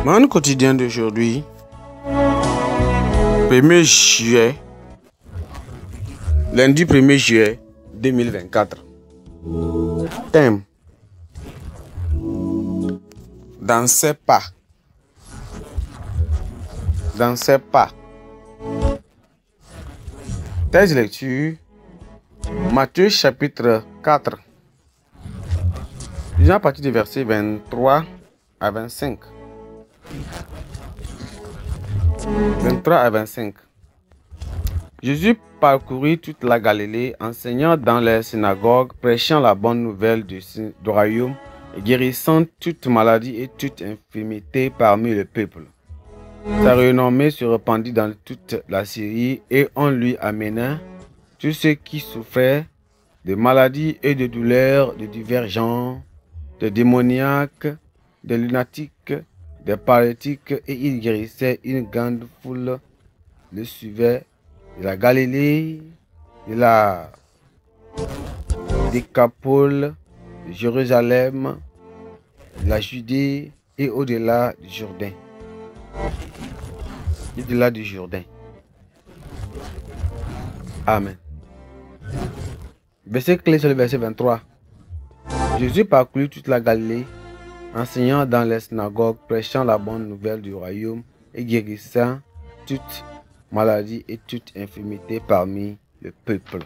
Mon quotidien d'aujourd'hui, 1er juillet, lundi 1er juillet 2024. Thème: dans ses pas. Dans ses pas. Texte de lecture: Matthieu chapitre 4. Disons à partir du verset 23 à 25. 23 à 25. Jésus parcourut toute la Galilée, enseignant dans les synagogues, prêchant la bonne nouvelle du royaume et guérissant toute maladie et toute infirmité parmi le peuple. Sa renommée se répandit dans toute la Syrie et on lui amena tous ceux qui souffraient de maladies et de douleurs de divers genres, des démoniaques, des lunatiques, des paralytiques, et il guérissait une grande foule. Le suivait de la Galilée, de la Décapole, de Jérusalem, de la Judée et au-delà du Jourdain. Au-delà du Jourdain. Amen. Verset clé sur le verset 23. Jésus parcourut toute la Galilée, enseignant dans les synagogues, prêchant la bonne nouvelle du royaume et guérissant toute maladie et toute infirmité parmi le peuple.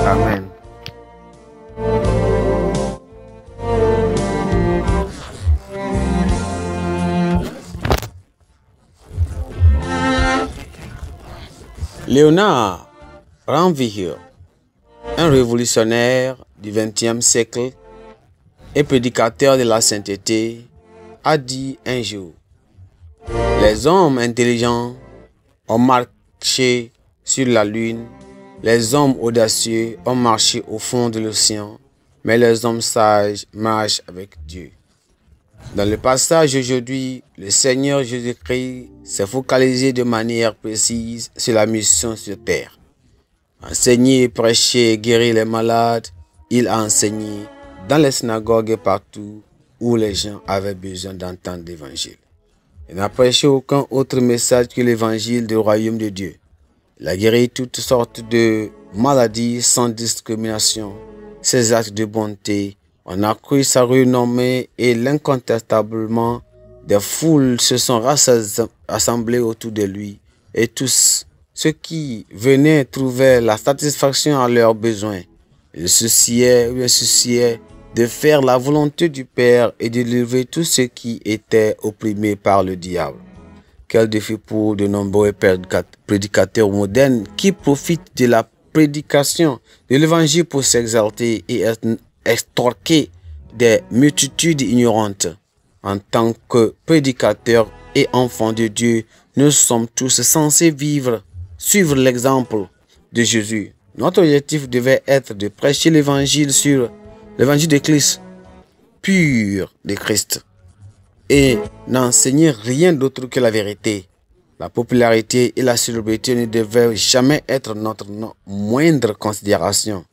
Amen. Léonard Ranvier, un révolutionnaire du XXe siècle et prédicateur de la sainteté, a dit un jour: les hommes intelligents ont marché sur la lune, les hommes audacieux ont marché au fond de l'océan, mais les hommes sages marchent avec Dieu. Dans le passage aujourd'hui, le Seigneur Jésus-Christ s'est focalisé de manière précise sur la mission sur terre. Enseigner, prêcher, guérir les malades, il a enseigné dans les synagogues et partout où les gens avaient besoin d'entendre l'évangile. Il n'a prêché aucun autre message que l'évangile du royaume de Dieu. Il a guéri toutes sortes de maladies sans discrimination. Ses actes de bonté ont accru sa renommée et l'incontestablement des foules se sont rassemblées autour de lui, et tous ceux qui venaient trouver la satisfaction à leurs besoins. Il se souciait de faire la volonté du Père et de livrer tous ceux qui étaient opprimés par le diable. Quel défi pour de nombreux prédicateurs modernes qui profitent de la prédication de l'évangile pour s'exalter et extorquer des multitudes ignorantes. En tant que prédicateurs et enfants de Dieu, nous sommes tous censés suivre l'exemple de Jésus. Notre objectif devait être de prêcher l'évangile de Christ, pur de Christ, et n'enseigner rien d'autre que la vérité. La popularité et la célébrité ne devaient jamais être notre moindre considération.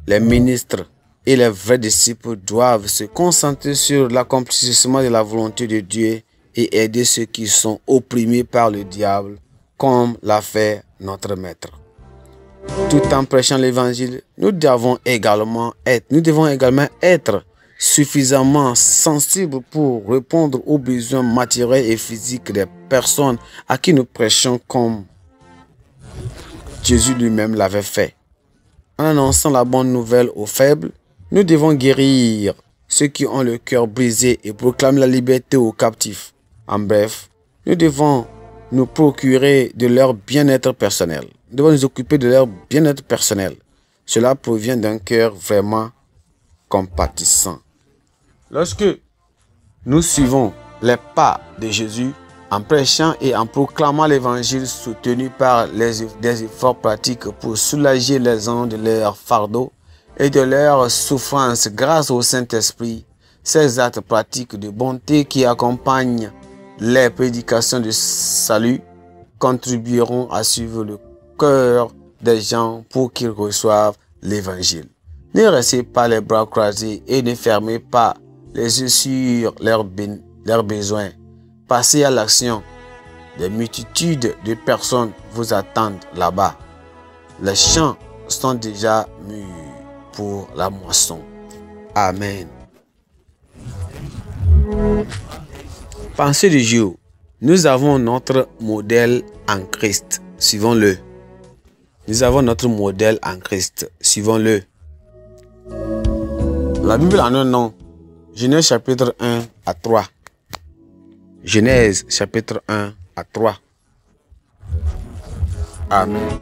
Les ministres et les vrais disciples doivent se concentrer sur l'accomplissement de la volonté de Dieu et aider ceux qui sont opprimés par le diable, comme l'a fait notre Maître. Tout en prêchant l'évangile, nous devons également être suffisamment sensibles pour répondre aux besoins matériels et physiques des personnes à qui nous prêchons, comme Jésus lui-même l'avait fait. En annonçant la bonne nouvelle aux faibles, nous devons guérir ceux qui ont le cœur brisé et proclamer la liberté aux captifs. En bref, nous devons nous procurer de leur bien-être personnel. Nous devons nous occuper de leur bien-être personnel. Cela provient d'un cœur vraiment compatissant. Lorsque nous suivons les pas de Jésus en prêchant et en proclamant l'évangile soutenu par des efforts pratiques pour soulager les gens de leur fardeau et de leur souffrance grâce au Saint-Esprit, ces actes pratiques de bonté qui accompagnent les prédications de salut contribueront à suivre le cœur des gens pour qu'ils reçoivent l'évangile. Ne restez pas les bras croisés et ne fermez pas les yeux sur leurs besoins. Passez à l'action. Des multitudes de personnes vous attendent là-bas. Les champs sont déjà mûrs pour la moisson. Amen. Pensée du jour. Nous avons notre modèle en Christ. Suivons-le. Nous avons notre modèle en Christ. Suivons-le. La Bible en un nom. Genèse chapitre 1 à 3. Genèse chapitre 1 à 3. Amen.